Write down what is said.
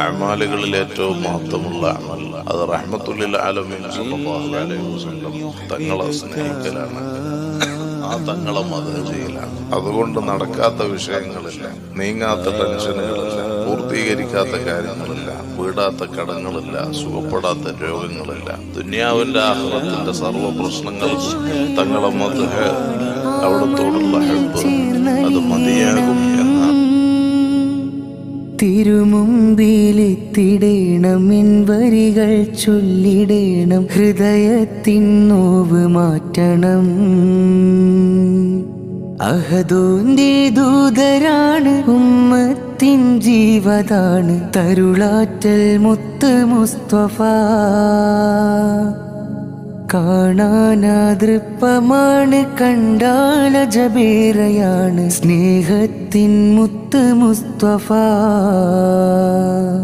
അമാലുകളിൽ ഏറ്റവും മഹത്വമുള്ള അമൽ അത് റഹ്മത്തുൽ ആലമീൻ സല്ലല്ലാഹു അലൈഹി വസല്ലം തങ്ങളെ സ്നേഹിക്കലാണ്, ആ തങ്ങളെ മദഹ് ചെയ്യലാണ്. അതുകൊണ്ട് നടക്കാത്ത വിഷയങ്ങളില്ല, നീങ്ങാത്ത ടെൻഷനുകളില്ല, പൂർത്തീകരിക്കാത്ത കാര്യങ്ങളില്ല, വീടാത്ത കടങ്ങളില്ല, സുഖപ്പെടാത്ത രോഗങ്ങളില്ല. ദുനിയാവിന്റെ ആഖിറത്തിന്റെ സർവ്വ പ്രശ്നങ്ങൾക്കും തങ്ങളെ മദ്ഹ്, അവിടത്തോടുള്ള ഹബ്ബ് അത് മതിയാകും എന്നാണ്. തിരുമുമ്പിലെത്തിടേണം, എൻ വരികൾ ചൊല്ലിടേണം, ഹൃദയത്തിൻ നോവ് മാറ്റണം. അഹദോന്റെ ദൂതരാണ്, ഉമ്മത്തിൻ ജീവതാണ്, തരുളാറ്റൽ മുത്ത് മുസ്തഫ. കാണാനാതൃപ്പമാണ്, കണ്ടാല ജബേറയാണ്, സ്നേഹത്തിൻ മുത്ത് മുസ്തഫ.